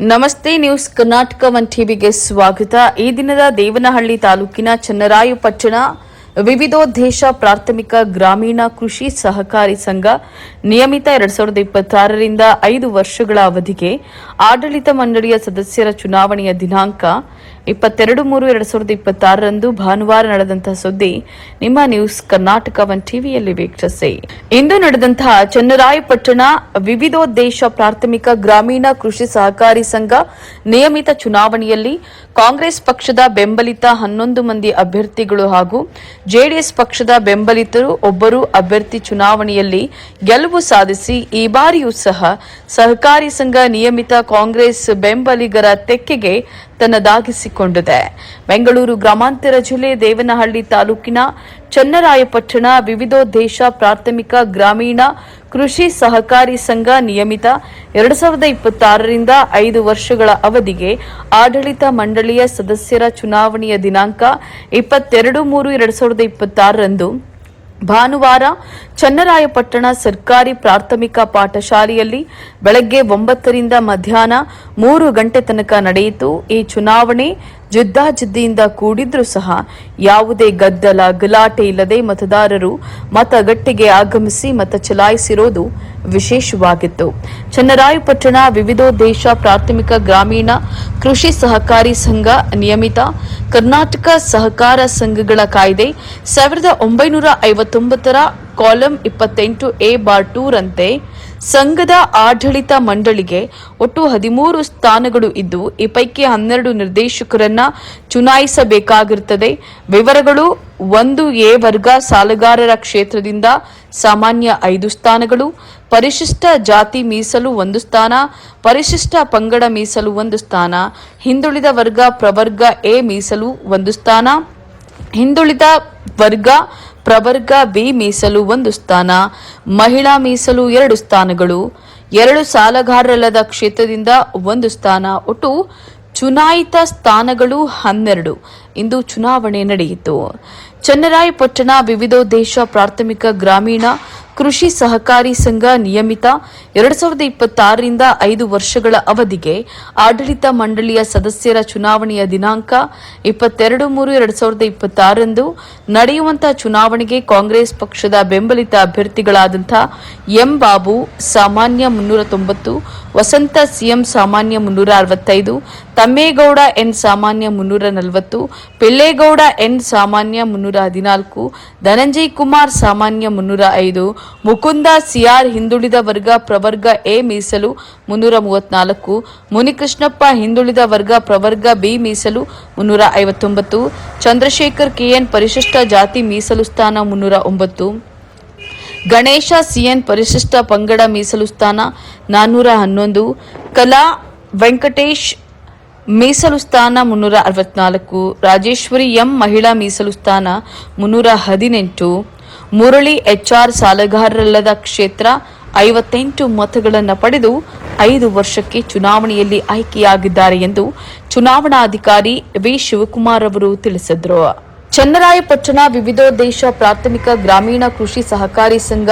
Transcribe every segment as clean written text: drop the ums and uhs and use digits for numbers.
ನಮಸ್ತೆ news Karnataka one ಟಿವಿಗೆ ಸ್ವಾಗತ. ಈ ದಿನದ ದೇವನಹಳ್ಳಿ ತಾಲೂಕಿನ ಚನ್ನರಾಯಪಟ್ಟಣ ವಿವಿಧೋದ್ದೇಶ ಪ್ರಾಥಮಿಕ ಗ್ರಾಮೀಣ ಕೃಷಿ ಸಹಕಾರಿ ಸಂಘ ನಿಯಮಿತ 2026ರಿಂದ 5 ವರ್ಷಗಳ ಅವಧಿಗೆ ಆಡಳಿತ ಮಂಡಳಿಯ ಸದಸ್ಯರ ಚುನಾವಣೆಯ ದಿನಾಂಕ 22/3/2026ರಂದು ಭಾನುವಾರ ನಡೆದಂತಹ ಸುದ್ದಿ ನಿಮ್ಮ ನ್ಯೂಸ್ ಕರ್ನಾಟಕ ಒನ್ ಟಿವಿಯಲ್ಲಿ ವೀಕ್ಷಿಸಿ. ಇಂದು ನಡೆದಂತಹ ಚನ್ನರಾಯಪಟ್ಟಣ ವಿವಿಧೋದ್ದೇಶ ಪ್ರಾಥಮಿಕ ಗ್ರಾಮೀಣ ಕೃಷಿ ಸಹಕಾರಿ ಸಂಘ ನಿಯಮಿತ ಚುನಾವಣೆಯಲ್ಲಿ ಕಾಂಗ್ರೆಸ್ ಪಕ್ಷದ ಬೆಂಬಲಿತ 11 ಮಂದಿ ಅಭ್ಯರ್ಥಿಗಳು ಹಾಗೂ ಜೆಡಿಎಸ್ ಪಕ್ಷದ ಬೆಂಬಲಿತರು ಒಬ್ಬರು ಅಭ್ಯರ್ಥಿ ಚುನಾವಣೆಯಲ್ಲಿ ಗೆಲುವು ಸಾಧಿಸಿ ಈ ಬಾರಿಯೂ ಸಹ ಸಹಕಾರಿ ಸಂಘ ನಿಯಮಿತ ಕಾಂಗ್ರೆಸ್ ಬೆಂಬಲಿಗರ ತೆಕ್ಕೆಗೆ ತನ್ನದಾಗಿಸಿಕೊಂಡಿದೆ. ಬೆಂಗಳೂರು ಗ್ರಾಮಾಂತರ ಜಿಲ್ಲೆ ದೇವನಹಳ್ಳಿ ತಾಲೂಕಿನ ಚನ್ನರಾಯಪಟ್ಟಣ ವಿವಿಧೋದ್ದೇಶ ಪ್ರಾಥಮಿಕ ಗ್ರಾಮೀಣ ಕೃಷಿ ಸಹಕಾರಿ ಸಂಘ ನಿಯಮಿತ 2026ರಿಂದ 5 ವರ್ಷಗಳ ಅವಧಿಗೆ ಆಡಳಿತ ಮಂಡಳಿಯ ಸದಸ್ಯರ ಚುನಾವಣೆಯ ದಿನಾಂಕ 22/3/2026ರಂದು ಭಾನುವಾರ ಚನ್ನರಾಯಪಟ್ಟಣ ಸರ್ಕಾರಿ ಪ್ರಾಥಮಿಕ ಪಾಠಶಾಲೆಯಲ್ಲಿ ಬೆಳಗ್ಗೆ 9ರಿಂದ ಮಧ್ಯಾಹ್ನ 3 ಗಂಟೆ ತನಕ ನಡೆಯಿತು. ಈ ಚುನಾವಣೆ ಜಿದ್ದಾಜಿದ್ದಿಯಿಂದ ಕೂಡಿದ್ರೂ ಸಹ ಯಾವುದೇ ಗದ್ದಲ ಗಲಾಟೆ ಇಲ್ಲದೆ ಮತದಾರರು ಮತಗಟ್ಟೆಗೆ ಆಗಮಿಸಿ ಮತ ಚಲಾಯಿಸಿರುವುದು ವಿಶೇಷವಾಗಿತ್ತು. ಚನ್ನರಾಯಪಟ್ಟಣ ವಿವಿಧೋದ್ದೇಶ ಪ್ರಾಥಮಿಕ ಗ್ರಾಮೀಣ ಕೃಷಿ ಸಹಕಾರಿ ಸಂಘ ನಿಯಮಿತ ಕರ್ನಾಟಕ ಸಹಕಾರ ಸಂಘಗಳ ಕಾಯ್ದೆ 1959ರ ಕಾಲಂ 28A/2 ರಂತೆ ಸಂಘದ ಆಡಳಿತ ಮಂಡಳಿಗೆ ಒಟ್ಟು 13 ಸ್ಥಾನಗಳು ಇದ್ದು ಈ ಪೈಕಿ 12 ನಿರ್ದೇಶಕರನ್ನ ಚುನಾಯಿಸಬೇಕಾಗಿರುತ್ತದೆ. ವಿವರಗಳು: 1A ವರ್ಗ ಸಾಲಗಾರರ ಕ್ಷೇತ್ರದಿಂದ ಸಾಮಾನ್ಯ 5 ಸ್ಥಾನಗಳು, ಪರಿಶಿಷ್ಟ ಜಾತಿ ಮೀಸಲು 1 ಸ್ಥಾನ, ಪರಿಶಿಷ್ಟ ಪಂಗಡ ಮೀಸಲು 1 ಸ್ಥಾನ, ಹಿಂದುಳಿದ ವರ್ಗ ಪ್ರವರ್ಗ ಎ ಮೀಸಲು 1 ಸ್ಥಾನ, ಹಿಂದುಳಿದ ವರ್ಗ ಪ್ರವರ್ಗ ಬಿ ಮೀಸಲು 1 ಸ್ಥಾನ, ಮಹಿಳಾ ಮೀಸಲು 2 ಸ್ಥಾನಗಳು, 2 ಸಾಲಗಾರರಲ್ಲದ ಕ್ಷೇತ್ರದಿಂದ 1 ಸ್ಥಾನ. ಒಟ್ಟು ಚುನಾಯಿತ ಸ್ಥಾನಗಳು 12. ಇಂದು ಚುನಾವಣೆ ನಡೆಯಿತು. ಚನ್ನರಾಯಪಟ್ಟಣ ವಿವಿಧೋದ್ದೇಶ ಪ್ರಾಥಮಿಕ ಗ್ರಾಮೀಣ ಕೃಷಿ ಸಹಕಾರಿ ಸಂಘ ನಿಯಮಿತ 2026ರಿಂದ 5 ವರ್ಷಗಳ ಅವಧಿಗೆ ಆಡಳಿತ ಮಂಡಳಿಯ ಸದಸ್ಯರ ಚುನಾವಣೆಯ ದಿನಾಂಕ 22/3/2026ರಂದು ನಡೆಯುವಂತಹ ಚುನಾವಣೆಗೆ ಕಾಂಗ್ರೆಸ್ ಪಕ್ಷದ ಬೆಂಬಲಿತ ಅಭ್ಯರ್ಥಿಗಳಾದಂಥ ಎಂ ಬಾಬು ಸಾಮಾನ್ಯ 390, ವಸಂತ ಸಿಎಂ ಸಾಮಾನ್ಯ 365, ತಮ್ಮೇಗೌಡ ಎನ್ ಸಾಮಾನ್ಯ 340, ಪಿಲ್ಲೇಗೌಡ ಎನ್ ಸಾಮಾನ್ಯ 314, ಧನಂಜಯ್ ಕುಮಾರ್ ಸಾಮಾನ್ಯ 305, ಮುಕುಂದ ಸಿಆರ್ ಹಿಂದುಳಿದ ವರ್ಗ ಪ್ರವರ್ಗ ಎ ಮೀಸಲು 334, ಮುನಿಕೃಷ್ಣಪ್ಪ ಹಿಂದುಳಿದ ವರ್ಗ ಪ್ರವರ್ಗ ಬಿ ಮೀಸಲು 359, ಚಂದ್ರಶೇಖರ್ ಕೆಎನ್ ಪರಿಶಿಷ್ಟ ಜಾತಿ ಮೀಸಲು ಸ್ಥಾನ 309, ಗಣೇಶ ಸಿಎನ್ ಪರಿಶಿಷ್ಟ ಪಂಗಡ ಮೀಸಲು ಸ್ಥಾನ 411, ಕಲಾ ವೆಂಕಟೇಶ್ ಮೀಸಲು ಸ್ಥಾನ 364, ರಾಜೇಶ್ವರಿ ಎಂ ಮಹಿಳಾ ಮೀಸಲು ಸ್ಥಾನ 318, ಮುರಳಿ ಎಚ್ಆರ್ ಸಾಲಗಾರರಲ್ಲದ ಕ್ಷೇತ್ರ 58 ಮತಗಳನ್ನು ಪಡೆದು 5 ವರ್ಷಕ್ಕೆ ಚುನಾವಣೆಯಲ್ಲಿ ಆಯ್ಕೆಯಾಗಿದ್ದಾರೆ ಎಂದು ಚುನಾವಣಾಧಿಕಾರಿ ವಿ ಶಿವಕುಮಾರ್ ಅವರು ತಿಳಿಸಿದರು. ಚನ್ನರಾಯಪಟ್ಟಣ ವಿವಿಧೋದ್ದೇಶ ಪ್ರಾಥಮಿಕ ಗ್ರಾಮೀಣ ಕೃಷಿ ಸಹಕಾರಿ ಸಂಘ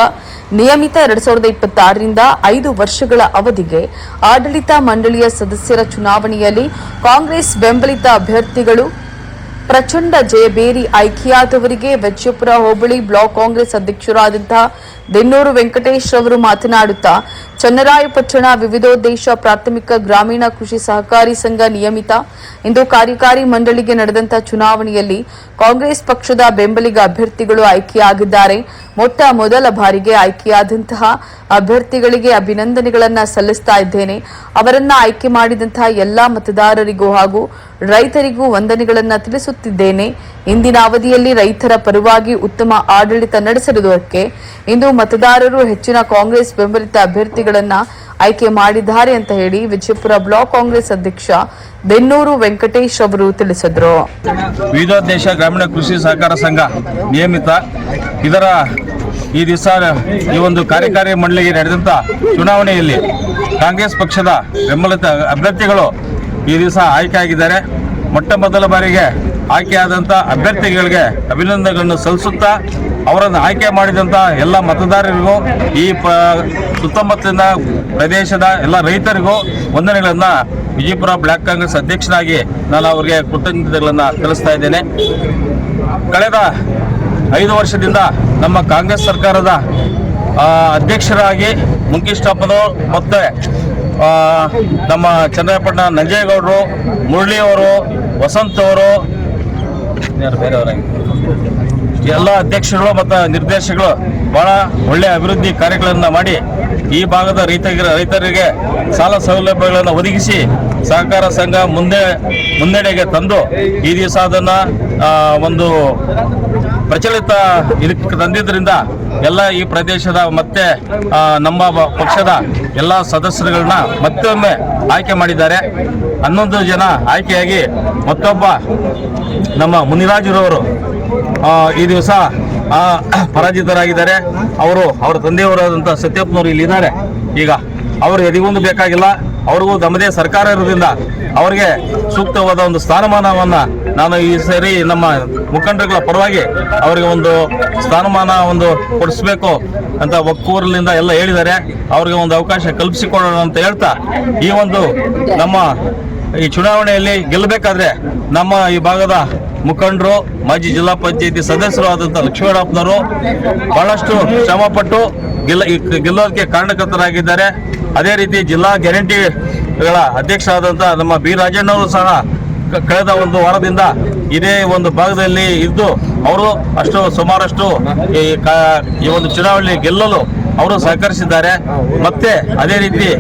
ನಿಯಮಿತ 2026ರಿಂದ 5 ವರ್ಷಗಳ ಅವಧಿಗೆ ಆಡಳಿತ ಮಂಡಳಿಯ ಸದಸ್ಯರ ಚುನಾವಣೆಯಲ್ಲಿ ಕಾಂಗ್ರೆಸ್ ಬೆಂಬಲಿತ ಅಭ್ಯರ್ಥಿಗಳು ಪ್ರಚಂಡ ಜಯಬೇರಿ ಆಯ್ಕೆಯಾದವರಿಗೆ ವಿಜಯಪುರ ಹೋಬಳಿ ಬ್ಲಾಕ್ ಕಾಂಗ್ರೆಸ್ ಅಧ್ಯಕ್ಷರಾದಂತಹ ದೆನ್ನೂರು ವೆಂಕಟೇಶ್ ಅವರು ಮಾತನಾಡುತ್ತಾ ಚನ್ನರಾಯಪಟ್ಟಣ ವಿವಿಧೋದ್ದೇಶ ಪ್ರಾಥಮಿಕ ಗ್ರಾಮೀಣ ಕೃಷಿ ಸಹಕಾರಿ ಸಂಘ ನಿಯಮಿತ ಇಂದು ಕಾರ್ಯಕಾರಿ ಮಂಡಳಿಗೆ ನಡೆದಂತಹ ಚುನಾವಣೆಯಲ್ಲಿ ಕಾಂಗ್ರೆಸ್ ಪಕ್ಷದ ಬೆಂಬಲಿಗ ಅಭ್ಯರ್ಥಿಗಳು ಆಯ್ಕೆಯಾಗಿದ್ದಾರೆ. ಮೊಟ್ಟ ಮೊದಲ ಬಾರಿಗೆ ಆಯ್ಕೆಯಾದಂತಹ ಅಭ್ಯರ್ಥಿಗಳಿಗೆ ಅಭಿನಂದನೆಗಳನ್ನು ಸಲ್ಲಿಸ್ತಾ ಇದ್ದೇನೆ. ಅವರನ್ನ ಆಯ್ಕೆ ಮಾಡಿದಂತಹ ಎಲ್ಲಾ ಮತದಾರರಿಗೂ ಹಾಗೂ ರೈತರಿಗೂ ವಂದನೆಗಳನ್ನು ತಿಳಿಸುತ್ತಿದ್ದೇನೆ. ಇಂದಿನ ಅವಧಿಯಲ್ಲಿ ರೈತರ ಪರವಾಗಿ ಉತ್ತಮ ಆಡಳಿತ ನಡೆಸಿರುವುದಕ್ಕೆ ಇಂದು ಮತದಾರರು ಹೆಚ್ಚಿನ ಕಾಂಗ್ರೆಸ್ ಬೆಂಬಲಿತ ಅಭ್ಯರ್ಥಿಗಳನ್ನ ಆಯ್ಕೆ ಮಾಡಿದ್ದಾರೆ ಅಂತ ಹೇಳಿ ವಿಜಯಪುರ ಬ್ಲಾಕ್ ಕಾಂಗ್ರೆಸ್ ಅಧ್ಯಕ್ಷ ದೆನ್ನೂರು ವೆಂಕಟೇಶ್ ಅವರು ತಿಳಿಸಿದರು. ವಿವಿಧೋದ್ದೇಶ ಗ್ರಾಮೀಣ ಕೃಷಿ ಸಹಕಾರ ಸಂಘ ನಿಯಮಿತ ಇದರ ಈ ದಿವಸ ಈ ಒಂದು ಕಾರ್ಯಕಾರಿ ಮಂಡಳಿಗೆ ನಡೆದಂತ ಚುನಾವಣೆಯಲ್ಲಿ ಕಾಂಗ್ರೆಸ್ ಪಕ್ಷದ ಬೆಂಬಲಿತ ಅಭ್ಯರ್ಥಿಗಳು ಈ ದಿವಸ ಆಯ್ಕೆಯಾಗಿದ್ದಾರೆ. ಮೊಟ್ಟ ಮೊದಲ ಬಾರಿಗೆ ಆಯ್ಕೆಯಾದಂಥ ಅಭ್ಯರ್ಥಿಗಳಿಗೆ ಅಭಿನಂದನೆಗಳನ್ನು ಸಲ್ಲಿಸುತ್ತಾ ಅವರನ್ನು ಆಯ್ಕೆ ಮಾಡಿದಂಥ ಎಲ್ಲ ಮತದಾರರಿಗೂ ಈ ಸುತ್ತಮುತ್ತಲಿನ ಪ್ರದೇಶದ ಎಲ್ಲ ರೈತರಿಗೂ ವಂದನೆಗಳನ್ನು ವಿಜಯಪುರ ಬ್ಲಾಕ್ ಕಾಂಗ್ರೆಸ್ ಅಧ್ಯಕ್ಷನಾಗಿ ನಾನು ಅವರಿಗೆ ಕೃತಜ್ಞತೆಗಳನ್ನು ತಿಳಿಸ್ತಾ ಇದ್ದೇನೆ. ಕಳೆದ 5 ವರ್ಷದಿಂದ ನಮ್ಮ ಕಾಂಗ್ರೆಸ್ ಸರ್ಕಾರದ ಅಧ್ಯಕ್ಷರಾಗಿ ಮುಖ್ಯಸ್ಥಾಪಕರು ಮತ್ತು ನಮ್ಮ ಚನ್ನರಾಯಪಟ್ಟಣ ನಂಜೇಗೌಡರು, ಮುರಳಿಯವರು, ವಸಂತ್ ಅವರು, ಬೇರೆಯವರಾಗಿ ಎಲ್ಲ ಅಧ್ಯಕ್ಷರು ಮತ್ತು ನಿರ್ದೇಶಕರು ಬಹಳ ಒಳ್ಳೆಯ ಅಭಿವೃದ್ಧಿ ಕಾರ್ಯಗಳನ್ನು ಮಾಡಿ ಈ ಭಾಗದ ರೈತರಿಗೆ ಸಾಲ ಸೌಲಭ್ಯಗಳನ್ನು ಒದಗಿಸಿ ಸಹಕಾರ ಸಂಘ ಮುನ್ನಡೆಗೆ ತಂದು ಈ ದಿವಸ ಅದನ್ನು ಒಂದು ಪ್ರಚಲಿತ ಇದಕ್ಕೆ ತಂದಿದ್ದರಿಂದ ಎಲ್ಲ ಈ ಪ್ರದೇಶದ ಮತ್ತೆ ನಮ್ಮ ಪಕ್ಷದ ಎಲ್ಲ ಸದಸ್ಯರುಗಳನ್ನ ಮತ್ತೊಮ್ಮೆ ಆಯ್ಕೆ ಮಾಡಿದ್ದಾರೆ. 11 ಜನ ಆಯ್ಕೆಯಾಗಿ ಮತ್ತೊಬ್ಬ ನಮ್ಮ ಮುನಿರಾಜುರವರು ಈ ದಿವಸ ಪರಾಜಿತರಾಗಿದ್ದಾರೆ. ಅವರ ತಂದೆಯವರಾದಂಥ ಸತ್ಯಪ್ಪನವರು ಇಲ್ಲಿದ್ದಾರೆ. ಈಗ ಅವರು ಎದಿಗೊಂದು ಬೇಕಾಗಿಲ್ಲ, ಅವ್ರಿಗೂ ನಮ್ಮದೇ ಸರ್ಕಾರ ಇರೋದ್ರಿಂದ ಅವರಿಗೆ ಸೂಕ್ತವಾದ ಒಂದು ಸ್ಥಾನಮಾನವನ್ನು ನಾನು ಈ ಸರಿ ನಮ್ಮ ಮುಖಂಡರುಗಳ ಪರವಾಗಿ ಅವರಿಗೆ ಒಂದು ಸ್ಥಾನಮಾನ ಕೊಡಿಸ್ಬೇಕು ಅಂತ ಒಕ್ಕೂರಿನಿಂದ ಎಲ್ಲ ಹೇಳಿದ್ದಾರೆ. ಅವರಿಗೆ ಒಂದು ಅವಕಾಶ ಕಲ್ಪಿಸಿಕೊಡೋಣ ಅಂತ ಹೇಳ್ತಾ ಈ ನಮ್ಮ ಈ ಚುನಾವಣೆಯಲ್ಲಿ ಗೆಲ್ಲಬೇಕಾದ್ರೆ ನಮ್ಮ ಈ ಭಾಗದ ಮುಖಂಡರು, ಮಾಜಿ ಜಿಲ್ಲಾ ಪಂಚಾಯತಿ ಸದಸ್ಯರು ಆದಂಥ ಲಕ್ಷ್ಮೀಣಪ್ಪನವರು ಬಹಳಷ್ಟು ಶ್ರಮಪಟ್ಟು ಗೆಲ್ಲೋದಕ್ಕೆ ಕಾರಣಕರ್ತರಾಗಿದ್ದಾರೆ. ಅದೇ ರೀತಿ ಜಿಲ್ಲಾ ಗ್ಯಾರಂಟಿಗಳ ಅಧ್ಯಕ್ಷರಾದಂಥ ನಮ್ಮ ಬಿ ರಾಜಣ್ಣವರು ಸಹ ಕಳೆದ 1 ವಾರದಿಂದ ಇದೇ ಒಂದು ಭಾಗದಲ್ಲಿ ಇದ್ದು ಅವರು ಸುಮಾರಷ್ಟು ಈ ಒಂದು ಚುನಾವಣೆ ಗೆಲ್ಲಲು ಅವರು ಸಹಕರಿಸಿದ್ದಾರೆ. ಮತ್ತೆ ಅದೇ ರೀತಿ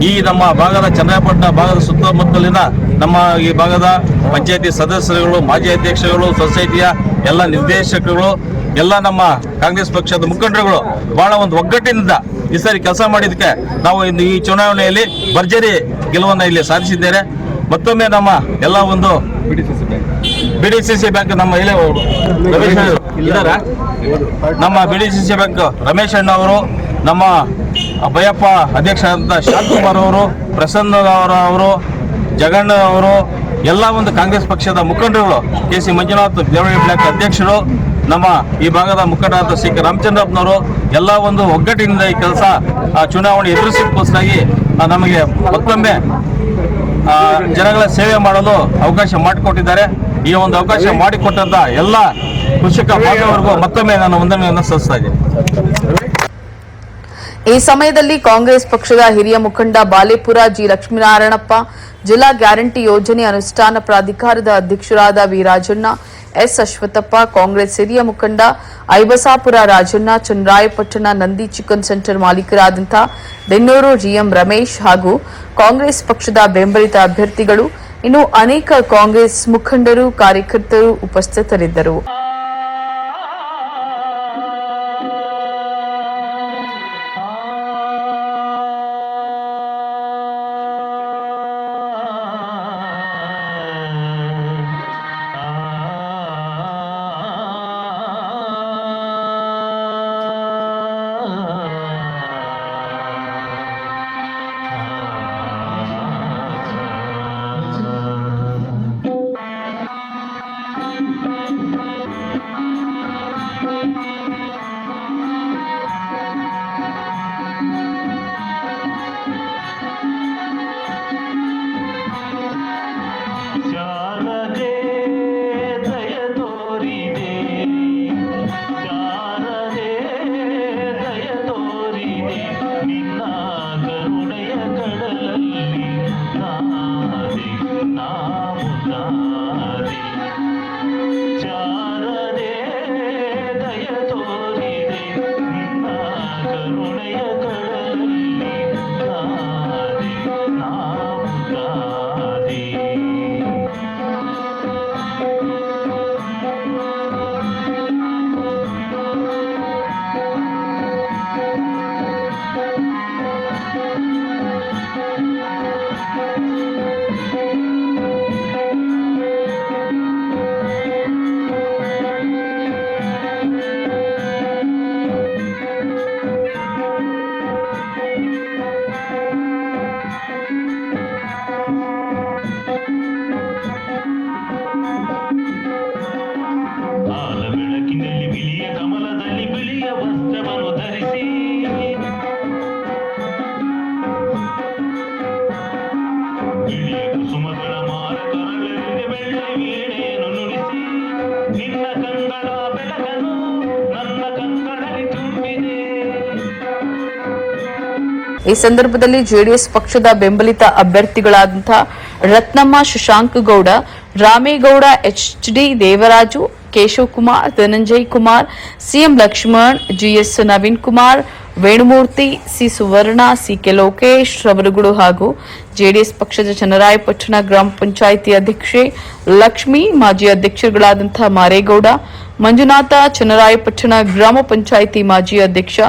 ಈ ನಮ್ಮ ಭಾಗದ ಚನ್ನರಾಯಪಟ್ಟಣ ಭಾಗದ ಸುತ್ತಮುತ್ತಲಿನ ನಮ್ಮ ಈ ಭಾಗದ ಪಂಚಾಯತಿ ಸದಸ್ಯರುಗಳು, ಮಾಜಿ ಅಧ್ಯಕ್ಷರುಗಳು, ಸೊಸೈಟಿಯ ಎಲ್ಲ ನಿರ್ದೇಶಕರು, ಎಲ್ಲ ನಮ್ಮ ಕಾಂಗ್ರೆಸ್ ಪಕ್ಷದ ಮುಖಂಡರುಗಳು ಬಹಳ ಒಂದು ಒಗ್ಗಟ್ಟಿನಿಂದ ಈ ಸರಿ ಕೆಲಸ ಮಾಡಿದ್ದಕ್ಕೆ ನಾವು ಈ ಚುನಾವಣೆಯಲ್ಲಿ ಭರ್ಜರಿ ಗೆಲುವನ್ನು ಇಲ್ಲಿ ಸಾಧಿಸಿದ್ದೇವೆ. ಮತ್ತೊಮ್ಮೆ ನಮ್ಮ ಎಲ್ಲ BDCC ಬ್ಯಾಂಕ್ ನಮ್ಮ ರಮೇಶ್ ಇದ್ದಾರ, ನಮ್ಮ BDCC ಬ್ಯಾಂಕ್ ರಮೇಶ್ ಅಣ್ಣ ಅವರು, ನಮ್ಮ ಭಯಪ್ಪ ಅಧ್ಯಕ್ಷರಾದಂಥ ಶಾಂತಕುಮಾರ್ ಅವರು, ಪ್ರಸನ್ನವರು, ಜಗಣ್ಣ ಅವರು, ಎಲ್ಲ ಕಾಂಗ್ರೆಸ್ ಪಕ್ಷದ ಮುಖಂಡರುಗಳು, KC ಮಂಜುನಾಥ್ ದೇವಳಿ ಬ್ಲಾಕ್ ಅಧ್ಯಕ್ಷರು, ನಮ್ಮ ಈ ಭಾಗದ ಮುಖಂಡರಾದ CK ರಾಮಚಂದ್ರಪ್ಪನವರು ಎಲ್ಲ ಒಗ್ಗಟ್ಟಿನಿಂದ ಈ ಕೆಲಸ ಚುನಾವಣೆ ಎದುರಿಸೋಕ್ಕೋಸ್ಕರಾಗಿ ನಮಗೆ ಮತ್ತೊಮ್ಮೆ ಜನಗಳ ಸೇವೆ ಮಾಡಲು ಅವಕಾಶ ಮಾಡಿಕೊಟ್ಟಿದ್ದಾರೆ. ಈ ಅವಕಾಶ ಮಾಡಿಕೊಟ್ಟಂತ ಎಲ್ಲ ಕೃಷಿಕ ಬಾಂಧವರಿಗೂ ಮತ್ತೊಮ್ಮೆ ನಾನು ವಂದನೆಯನ್ನು ಸಲ್ಲಿಸ್ತಾ ಇದ್ದೀನಿ. ಈ ಸಮಯದಲ್ಲಿ ಕಾಂಗ್ರೆಸ್ ಪಕ್ಷದ ಹಿರಿಯ ಮುಖಂಡ ಬಾಲೇಪುರ ಜಿ ಲಕ್ಷ್ಮೀನಾರಾಯಣಪ್ಪ, ಜಿಲ್ಲಾ ಗ್ಯಾರಂಟಿ ಯೋಜನೆ ಅನುಷ್ಠಾನ ಪ್ರಾಧಿಕಾರದ ಅಧ್ಯಕ್ಷರಾದ ವಿ ರಾಜಣ್ಣ, ಎಸ್ ಅಶ್ವತ್ಥಪ್ಪ, ಕಾಂಗ್ರೆಸ್ ಹಿರಿಯ ಮುಖಂಡ ಐಬಸಾಪುರ ರಾಜಣ್ಣ, ಚನ್ನರಾಯಪಟ್ಟಣ ನಂದಿ ಚಿಕನ್ ಸೆಂಟರ್ ಮಾಲೀಕರಾದಂಥ ಬೆನ್ನೂರು GM ರಮೇಶ್ ಹಾಗೂ ಕಾಂಗ್ರೆಸ್ ಪಕ್ಷದ ಬೆಂಬಲಿತ ಅಭ್ಯರ್ಥಿಗಳು, ಇನ್ನು ಅನೇಕ ಕಾಂಗ್ರೆಸ್ ಮುಖಂಡರು, ಕಾರ್ಯಕರ್ತರು ಉಪಸ್ಥಿತರಿದ್ದರು. ಸುಮಗಳ ಮಾರ ತೊರಲೆಂದೆ ಬೆಳ್ಳಿ ವೀಣೆಯನ್ನು ನುಡಿಸಿ ನಿನ್ನ ಕಂಗಳ ಬೆಳಗನು ನನ್ನ ಕಂಗಳಲ್ಲಿ ತುಂಬಿದೆ. ಈ ಸಂದರ್ಭದಲ್ಲಿ ಜೆಡಿಎಸ್ ಪಕ್ಷದ ಬೆಂಬಲಿತ ಅಭ್ಯರ್ಥಿಗಳಾದಂತಹ Ratnamma Shashanka Gowda, Ramegowda, HD Devaraju, Keshav Kumar, Dhananjay Kumar, CM Lakshman, GS Naveen Kumar, Venumurthy, C Suvarna, CK Lokesh ರವರುಗಳು ಹಾಗೂ ಜೆಡಿಎಸ್ ಪಕ್ಷದ ಚನ್ನರಾಯಪಟ್ಟಣ ಗ್ರಾಮ ಪಂಚಾಯಿತಿ ಅಧ್ಯಕ್ಷೆ ಲಕ್ಷ್ಮಿ, ಮಾಜಿ ಅಧ್ಯಕ್ಷರುಗಳಾದಂತಹ ಮಾರೇಗೌಡ, ಮಂಜುನಾಥ, ಚನ್ನರಾಯಪಟ್ಟಣ ಗ್ರಾಮ ಪಂಚಾಯಿತಿ ಮಾಜಿ ಅಧ್ಯಕ್ಷ,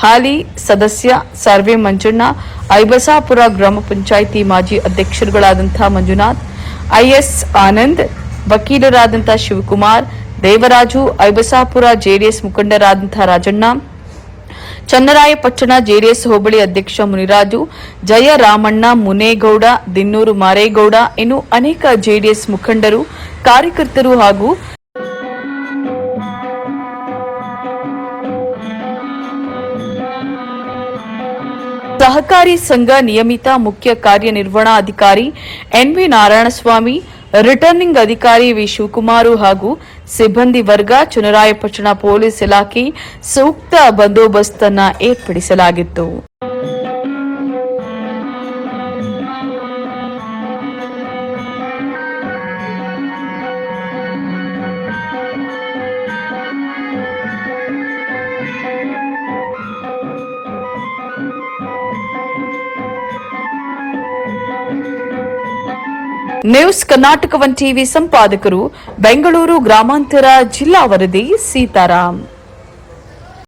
ಹಾಲಿ ಸದಸ್ಯ ಸರ್ವೆ ಮಂಜಣ್ಣ, ಐಬಸಾಪುರ ಗ್ರಾಮ ಪಂಚಾಯಿತಿ ಮಾಜಿ ಅಧ್ಯಕ್ಷರುಗಳಾದಂತಹ ಮಂಜುನಾಥ್, ಐಎಸ್ ಆನಂದ್, ವಕೀಲರಾದಂತಹ ಶಿವಕುಮಾರ್, ದೇವರಾಜು, ಐಬಸಾಪುರ ಜೆಡಿಎಸ್ ಮುಖಂಡರಾದಂತಹ ರಾಜಣ್ಣ, ಚನ್ನರಾಯಪಟ್ಟಣ ಜೆಡಿಎಸ್ ಹೋಬಳಿ ಅಧ್ಯಕ್ಷ ಮುನಿರಾಜು, ಜಯರಾಮಣ್ಣ, ಮುನೇಗೌಡ, ದಿನ್ನೂರು ಮಾರೇಗೌಡ ಇನ್ನು ಅನೇಕ ಜೆಡಿಎಸ್ ಮುಖಂಡರು, ಕಾರ್ಯಕರ್ತರು ಹಾಗೂ ಸಹಕಾರಿ ಸಂಘ ನಿಯಮಿತ ಮುಖ್ಯ ಕಾರ್ಯನಿರ್ವಹಣಾಧಿಕಾರಿ ಎನ್ವಿ ನಾರಾಯಣಸ್ವಾಮಿ, ರಿಟರ್ನಿಂಗ್ ಅಧಿಕಾರಿ ವಿ ಶಿವಕುಮಾರ್ ಹಾಗೂ ಸಿಬ್ಬಂದಿ ವರ್ಗ, ಚನ್ನರಾಯಪಟ್ಟಣ ಪೊಲೀಸ್ ಇಲಾಖೆ ಸೂಕ್ತ ಬಂದೋಬಸ್ತನ್ನು ಏರ್ಪಡಿಸಲಾಗಿತ್ತು. ನ್ಯೂಸ್ ಕರ್ನಾಟಕ 1 ಟಿವಿ ಸಂಪಾದಕರು, ಬೆಂಗಳೂರು ಗ್ರಾಮಾಂತರ ಜಿಲ್ಲಾ ವರದಿ ಸೀತಾರಾಮ್.